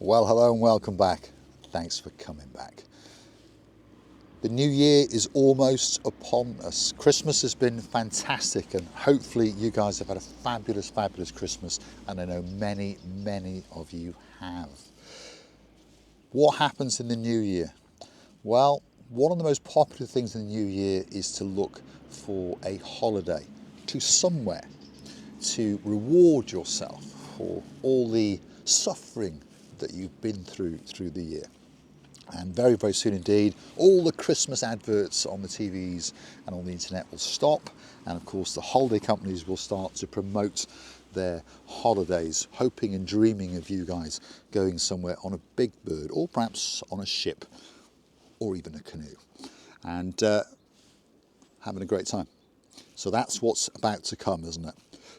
Well, hello and welcome back. Thanks for coming back. The new year is almost upon us. Christmas has been fantastic and hopefully you guys have had a fabulous Christmas, and I know many of you have. What happens in the new year? Well, one of the most popular things in the new year is to look for a holiday to somewhere to reward yourself for all the suffering that you've been through the year. And very soon indeed, all the Christmas adverts on the TVs and on the internet will stop, and of course the holiday companies will start to promote their holidays, hoping and dreaming of you guys going somewhere on a big bird, or perhaps on a ship, or even a canoe, and having a great time. So that's what's about to come, isn't it?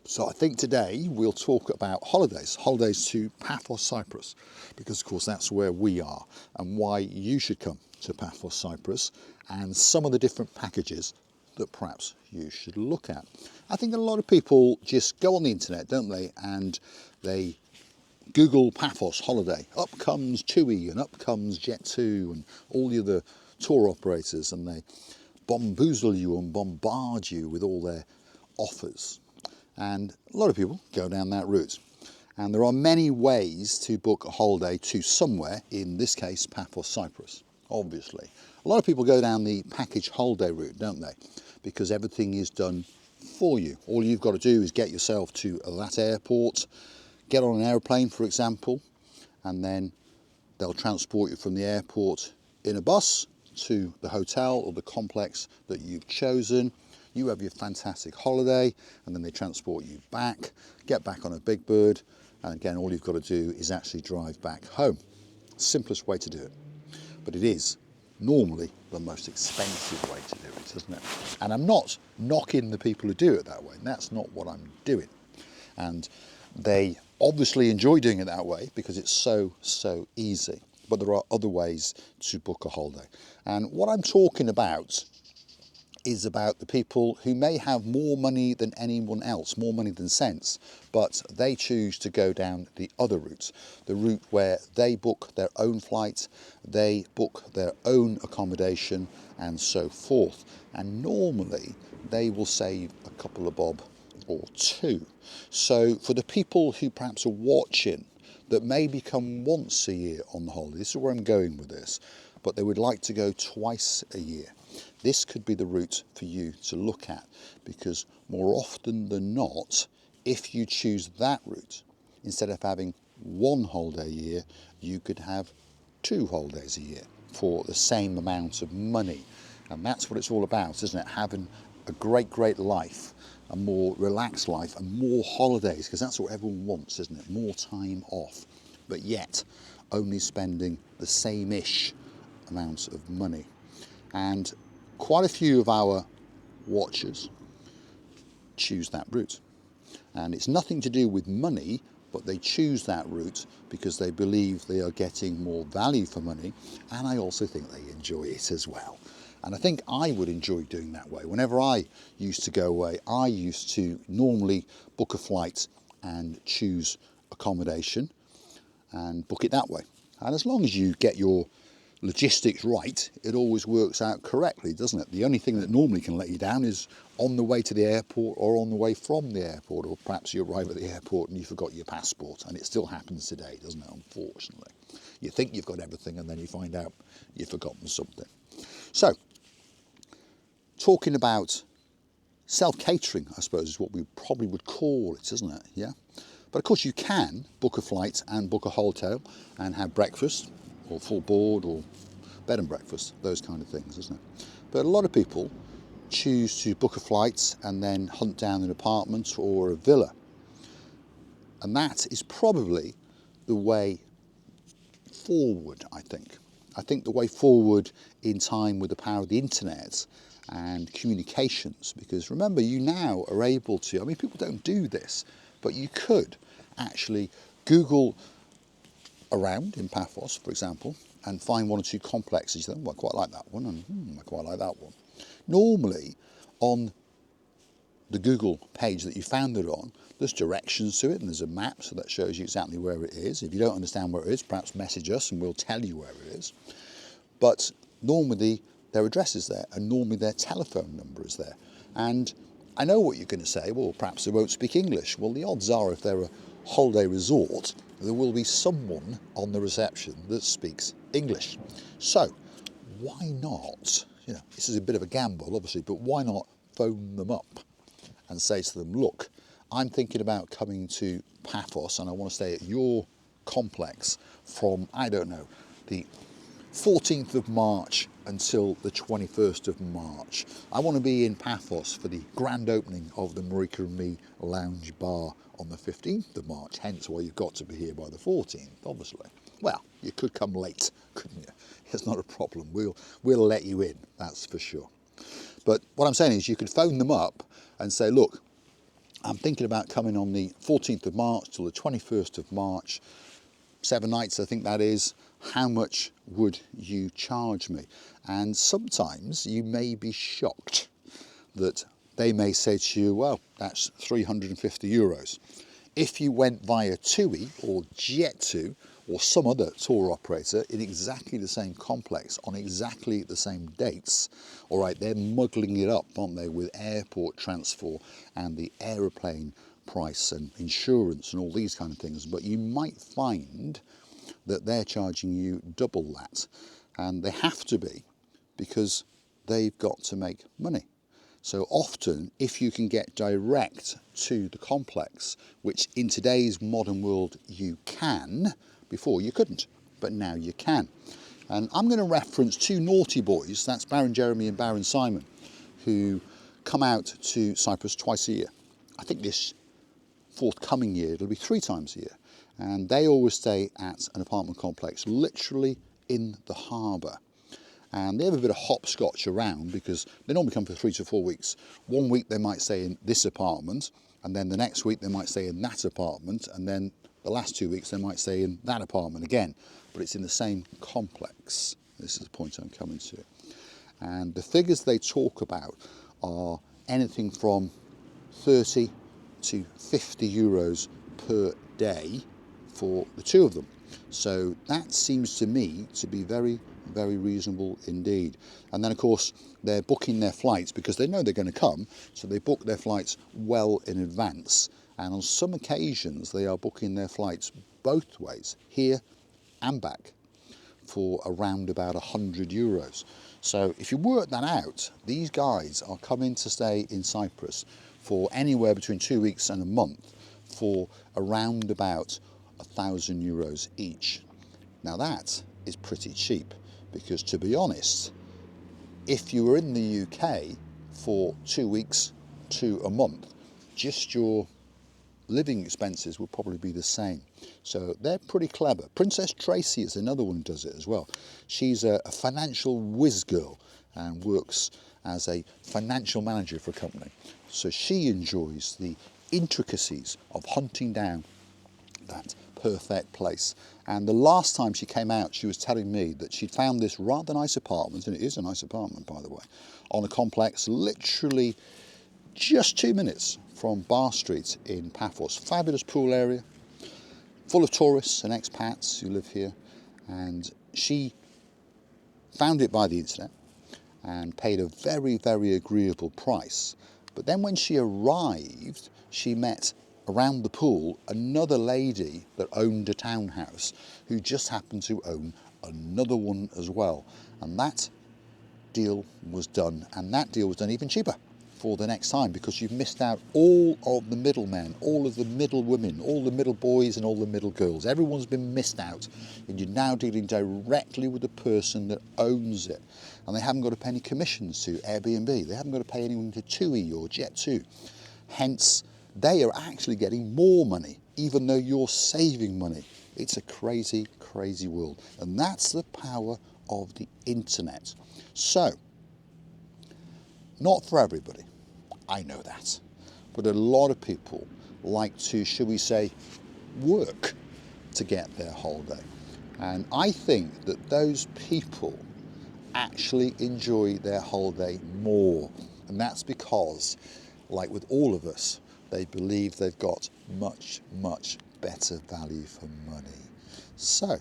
So I think today we'll talk about holidays to Paphos, Cyprus, because of course that's where we are, and why you should come to Paphos, Cyprus, and some of the different packages that perhaps you should look at. I think a lot of people just go on the internet, don't they, and they Google Paphos holiday. Up comes TUI and up comes Jet2 and all the other tour operators, and they bamboozle you and bombard you with all their offers. And a lot of people go down that route. And there are many ways to book a holiday to somewhere, in this case Paphos, Cyprus, obviously. A lot of people go down the package holiday route, don't they? Because everything is done for you. All you've got to do is get yourself to that airport, get on an aeroplane, for example, and then they'll transport you from the airport in a bus to the hotel or the complex that you've chosen. You have your fantastic holiday, and then they transport you back, get back on a big bird, and again, all you've got to do is actually drive back home. Simplest way to do it. But it is normally the most expensive way to do it, isn't it? And I'm not knocking the people who do it that way, and that's not what I'm doing. And they obviously enjoy doing it that way because it's so easy. But there are other ways to book a holiday. And what I'm talking about is about the people who may have more money than anyone else, more money than sense, but they choose to go down the other route, the route where they book their own flight, they book their own accommodation, and so forth. And normally they will save a couple of bob or two. So for the people who perhaps are watching that maybe come once a year on the holiday, this is where I'm going with this, but they would like to go twice a year, this could be the route for you to look at, because more often than not, if you choose that route, instead of having one holiday a year, you could have 2 holidays a year for the same amount of money. And that's what it's all about, isn't it? Having a great life, a more relaxed life, and more holidays, because that's what everyone wants, isn't it? More time off, but yet only spending the same-ish amount of money. And quite a few of our watchers choose that route. And it's nothing to do with money, but they choose that route because they believe they are getting more value for money, and I also think they enjoy it as well. And I think I would enjoy doing that way. Whenever I used to go away, I used to normally book a flight and choose accommodation and book it that way. And as long as you get your logistics right, it always works out correctly, doesn't it? The only thing that normally can let you down is on the way to the airport or on the way from the airport, or perhaps you arrive at the airport and you forgot your passport, and it still happens today, doesn't it, unfortunately. You think you've got everything and then you find out you've forgotten something. So, talking about self-catering, I suppose, is what we probably would call it, isn't it? Yeah. But of course you can book a flight and book a hotel and have breakfast, or full board, or bed and breakfast, those kind of things, isn't it? But a lot of people choose to book a flight and then hunt down an apartment or a villa. And that is probably the way forward, I think. I think the way forward in time with the power of the internet and communications, because remember, you now are able to, I mean, people don't do this, but you could actually Google around in Paphos, for example, and find 1 or 2 complexes. You think, well, I quite like that one, and I quite like that one. Normally, on the Google page that you found it on, there's directions to it and there's a map, so that shows you exactly where it is. If you don't understand where it is, perhaps message us and we'll tell you where it is. But normally their address is there, and normally their telephone number is there. And I know what you're going to say, well, perhaps they won't speak English. Well, the odds are if they're a holiday resort, there will be someone on the reception that speaks English. So why not, this is a bit of a gamble, obviously, but why not phone them up and say to them, look, I'm thinking about coming to Paphos and I want to stay at your complex from, I don't know, the 14th of March until the 21st of March. I want to be in Paphos for the grand opening of the Marika and Me Lounge Bar on the 15th of March, hence why you've got to be here by the 14th, obviously. Well, you could come late, couldn't you? It's not a problem. We'll let you in, that's for sure. But what I'm saying is you could phone them up and say, look, I'm thinking about coming on the 14th of March till the 21st of March, 7 nights I think that is. How much would you charge me? And sometimes you may be shocked that they may say to you, well, that's 350 euros. If you went via TUI or Jet2 or some other tour operator in exactly the same complex on exactly the same dates, all right, they're muddling it up, aren't they, with airport transfer and the aeroplane price and insurance and all these kind of things. But you might find that they're charging you double that, and they have to be, because they've got to make money. So often, if you can get direct to the complex, which in today's modern world you can, before you couldn't, but now you can. And I'm going to reference two naughty boys, that's Baron Jeremy and Baron Simon, who come out to Cyprus twice a year. I think this forthcoming year it'll be 3 times a year. And they always stay at an apartment complex, literally in the harbour. And they have a bit of hopscotch around because they normally come for 3 to 4 weeks. 1 week they might stay in this apartment, and then the next week they might stay in that apartment, and then the last 2 weeks they might stay in that apartment again. But it's in the same complex. This is the point I'm coming to. And the figures they talk about are anything from 30 to 50 euros per day for the two of them. So that seems to me to be very, very reasonable indeed. And then of course they're booking their flights because they know they're going to come, so they book their flights well in advance, and on some occasions they are booking their flights both ways, here and back, for around about 100 euros. So if you work that out, these guys are coming to stay in Cyprus for anywhere between 2 weeks and a month for around about 1,000 euros each. Now that is pretty cheap, because to be honest, if you were in the UK for 2 weeks to a month, just your living expenses would probably be the same. So they're pretty clever. Princess Tracy is another one who does it as well. She's a financial whiz girl and works as a financial manager for a company. So she enjoys the intricacies of hunting down that perfect place. And the last time she came out, she was telling me that she'd found this rather nice apartment, and it is a nice apartment by the way, on a complex literally just 2 minutes from Bar Street in Paphos. Fabulous pool area, full of tourists and expats who live here. And she found it by the internet and paid a very, very agreeable price. But then when she arrived, she met around the pool another lady that owned a townhouse who just happened to own another one as well. And that deal was done, and that deal was done even cheaper for the next time, because you've missed out all of the middlemen, all of the middle women, all the middle boys and all the middle girls. Everyone's been missed out, and you're now dealing directly with the person that owns it. And they haven't got to pay any commissions to Airbnb. They haven't got to pay anyone to TUI or Jet2. Hence, they are actually getting more money, even though you're saving money. It's a crazy, crazy world. And that's the power of the internet. So, not for everybody, I know that. But a lot of people like to, shall we say, work to get their holiday. And I think that those people actually enjoy their holiday more. And that's because like with all of us, they believe they've got much, much better value for money. So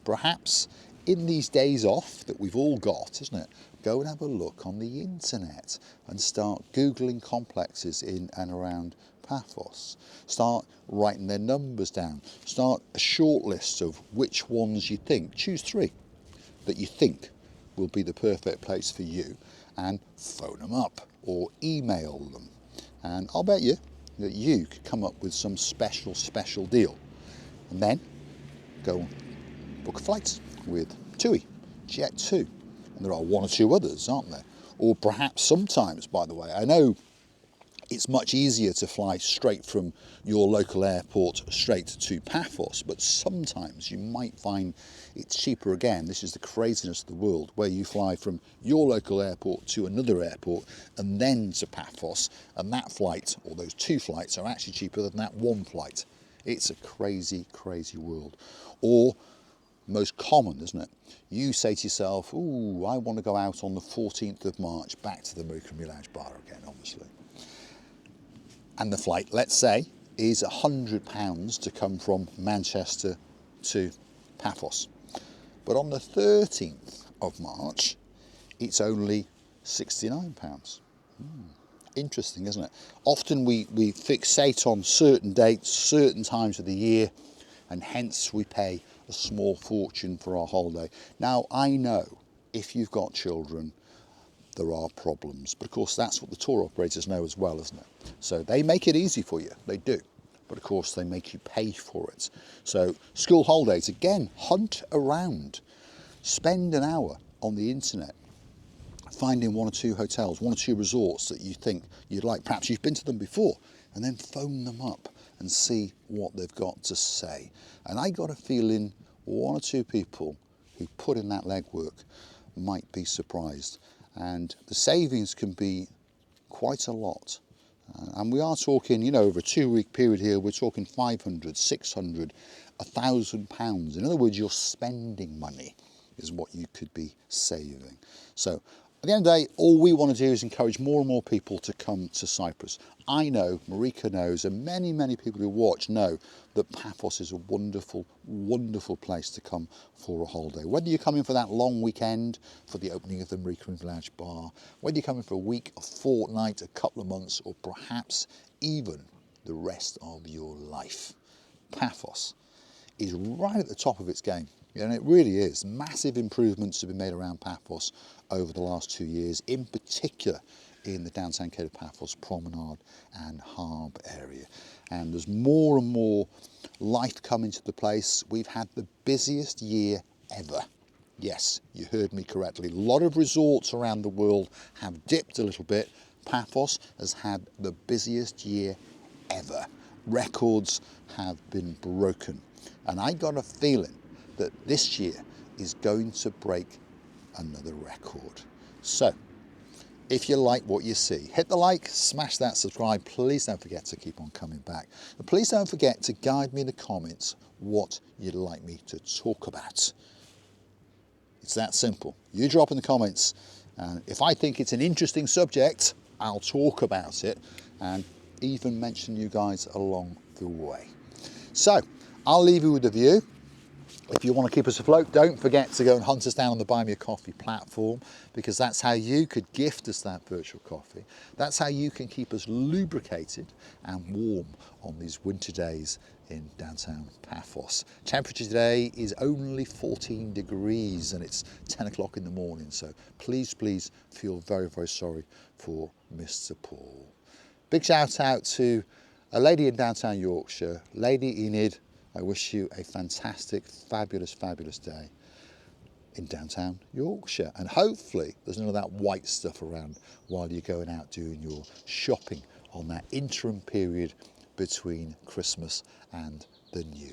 perhaps in these days off that we've all got, isn't it, go and have a look on the internet and start Googling complexes in and around Paphos. Start writing their numbers down. Start a short list of which ones you think. Choose 3 that you think will be the perfect place for you, and phone them up or email them. And I'll bet you that you could come up with some special deal. And then go book a flight with TUI, Jet2. And there are 1 or 2 others, aren't there? Or perhaps sometimes, by the way, I know it's much easier to fly straight from your local airport straight to Paphos, but sometimes you might find it's cheaper again. This is the craziness of the world, where you fly from your local airport to another airport and then to Paphos, and that flight, or those 2 flights, are actually cheaper than that 1 flight. It's a crazy, crazy world. Or most common, isn't it? You say to yourself, ooh, I want to go out on the 14th of March back to the Marika Lounge bar again, obviously. And the flight, let's say, is £100 to come from Manchester to Paphos. But on the 13th of March, it's only £69. Interesting, isn't it? Often we fixate on certain dates, certain times of the year, and hence we pay a small fortune for our holiday. Now, I know if you've got children, there are problems, but of course that's what the tour operators know as well, isn't it? So they make it easy for you, they do, but of course they make you pay for it. So school holidays, again, hunt around, spend an hour on the internet, finding 1 or 2 hotels, 1 or 2 resorts that you think you'd like. Perhaps you've been to them before, and then phone them up and see what they've got to say. And I got a feeling 1 or 2 people who put in that legwork might be surprised. And the savings can be quite a lot. And we are talking, you know, over a 2-week period here, we're talking 500, 600, £1,000. In other words, you're spending money is what you could be saving. So at the end of the day, all we want to do is encourage more and more people to come to Cyprus. I know, Marika knows, and many, many people who watch know that Paphos is a wonderful, wonderful place to come for a holiday. Whether you're coming for that long weekend, for the opening of the Marika Lounge bar, whether you're coming for a week, a fortnight, a couple of months, or perhaps even the rest of your life, Paphos is right at the top of its game. And it really is. Massive improvements have been made around Paphos over the last 2 years, in particular in the downtown Cape of Paphos promenade and harbour area. And there's more and more life coming to the place. We've had the busiest year ever. Yes, you heard me correctly. A lot of resorts around the world have dipped a little bit. Paphos has had the busiest year ever. Records have been broken. And I got a feeling that this year is going to break another record. So, if you like what you see, hit the like, smash that subscribe. Please don't forget to keep on coming back. And please don't forget to guide me in the comments what you'd like me to talk about. It's that simple. You drop in the comments, and if I think it's an interesting subject, I'll talk about it and even mention you guys along the way. So, I'll leave you with a view. If you want to keep us afloat, don't forget to go and hunt us down on the Buy Me a Coffee platform, because that's how you could gift us that virtual coffee. That's how you can keep us lubricated and warm on these winter days in downtown Paphos. Temperature today is only 14 degrees and it's 10 o'clock in the morning. So please, please feel very, very sorry for Mr. Paul. Big shout out to a lady in downtown Yorkshire, Lady Enid. I wish you a fantastic, fabulous, fabulous day in downtown Yorkshire. And hopefully there's none of that white stuff around while you're going out doing your shopping on that interim period between Christmas and the new